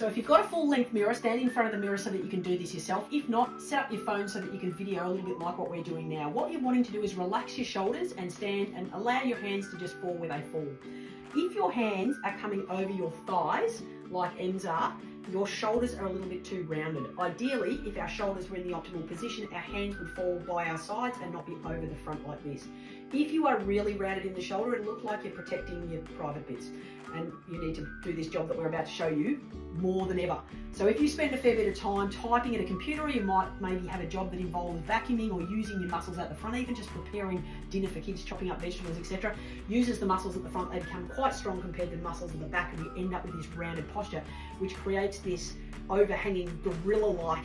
So if you've got a full length mirror, stand in front of the mirror so that you can do this yourself. If not, set up your phone so that you can video a little bit like what we're doing now. What you're wanting to do is relax your shoulders and stand and allow your hands to just fall where they fall. If your hands are coming over your thighs, like M's are, your shoulders are a little bit too rounded. Ideally, if our shoulders were in the optimal position, our hands would fall by our sides and not be over the front like this. If you are really rounded in the shoulder, it looks like you're protecting your private bits. And you need to do this job that we're about to show you more than ever. So if you spend a fair bit of time typing at a computer, or you might maybe have a job that involves vacuuming or using your muscles at the front, even just preparing dinner for kids, chopping up vegetables, etc., uses the muscles at the front. They become quite strong compared to the muscles at the back, and we end up with this rounded posture, which creates this overhanging gorilla-like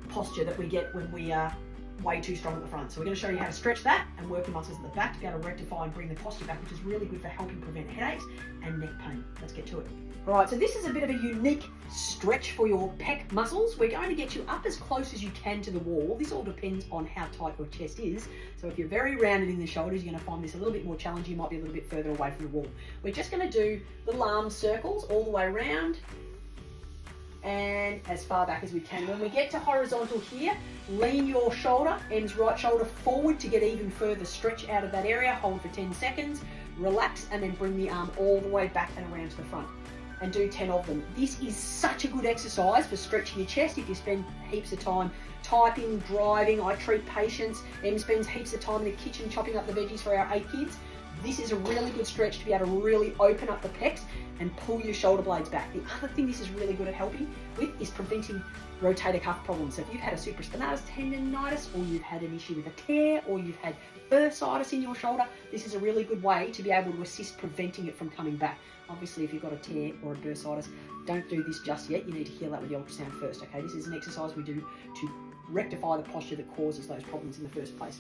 posture that we get when we are way too strong at the front. So we're going to show you how to stretch that and work the muscles at the back to be able to rectify and bring the posture back, which is really good for helping prevent headaches and neck pain. Let's get to it. All right, so this is a bit of a unique stretch for your pec muscles. We're going to get you up as close as you can to the wall. This all depends on how tight your chest is. So if you're very rounded in the shoulders, you're going to find this a little bit more challenging. You might be a little bit further away from the wall. We're just going to do little arm circles all the way around and as far back as we can. When we get to horizontal here, lean your shoulder, M's right shoulder, forward to get even further stretch out of that area. Hold for 10 seconds, relax, and then bring the arm all the way back and around to the front. And do 10 of them. This is such a good exercise for stretching your chest. If you spend heaps of time typing, driving, I treat patients, Em spends heaps of time in the kitchen chopping up the veggies for our 8 kids. This is a really good stretch to be able to really open up the pecs and pull your shoulder blades back. The other thing this is really good at helping with is preventing rotator cuff problems. So if you've had a supraspinatus tendonitis, or you've had an issue with a tear, or you've had bursitis in your shoulder, this is a really good way to be able to assist preventing it from coming back. Obviously, if you've got a tear or a bursitis, don't do this just yet. You need to heal that with the ultrasound first, okay? This is an exercise we do to rectify the posture that causes those problems in the first place.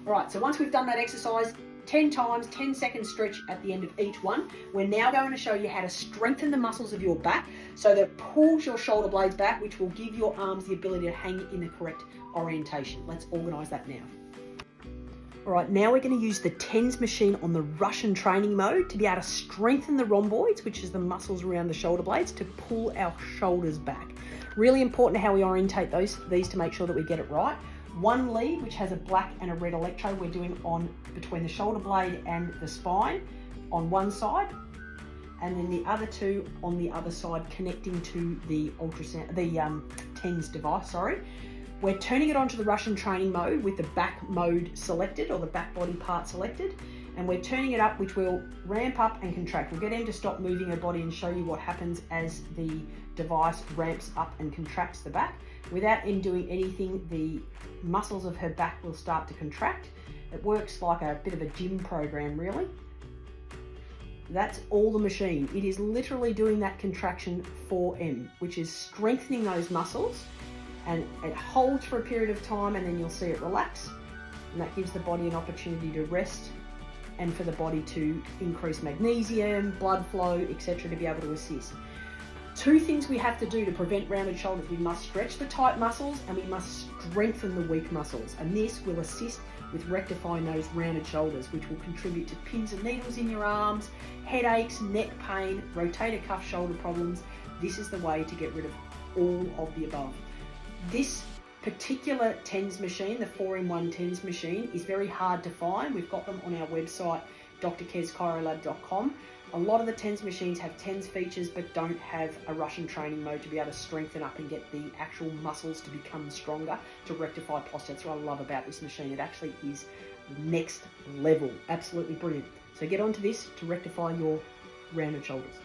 All right, so once we've done that exercise 10 times, 10 second stretch at the end of each one, we're now going to show you how to strengthen the muscles of your back so that it pulls your shoulder blades back, which will give your arms the ability to hang in the correct orientation. Let's organize that now. All right, now we're going to use the TENS machine on the Russian training mode to be able to strengthen the rhomboids, which is the muscles around the shoulder blades, to pull our shoulders back. Really important how we orientate these to make sure that we get it right. One lead, which has a black and a red electrode, we're doing on between the shoulder blade and the spine on one side, and then the other two on the other side connecting to the TENS device, We're turning it onto the Russian training mode with the back mode selected, or the back body part selected, and we're turning it up, which will ramp up and contract. We'll get Em to stop moving her body and show you what happens as the device ramps up and contracts the back. Without Em doing anything, the muscles of her back will start to contract. It works like a bit of a gym program, really. That's all the machine. It is literally doing that contraction for Em, which is strengthening those muscles, and it holds for a period of time, and then you'll see it relax, and that gives the body an opportunity to rest and for the body to increase magnesium, blood flow, etc., to be able to assist. 2 things we have to do to prevent rounded shoulders. We must stretch the tight muscles and we must strengthen the weak muscles, and this will assist with rectifying those rounded shoulders, which will contribute to pins and needles in your arms, headaches, neck pain, rotator cuff shoulder problems. This is the way to get rid of all of the above. This particular TENS machine, the 4-in-1 TENS machine, is very hard to find. We've got them on our website, drkezchirolab.com. A lot of the TENS machines have TENS features but don't have a Russian training mode to be able to strengthen up and get the actual muscles to become stronger to rectify posture. That's what I love about this machine. It actually is next level. Absolutely brilliant. So get onto this to rectify your rounded shoulders.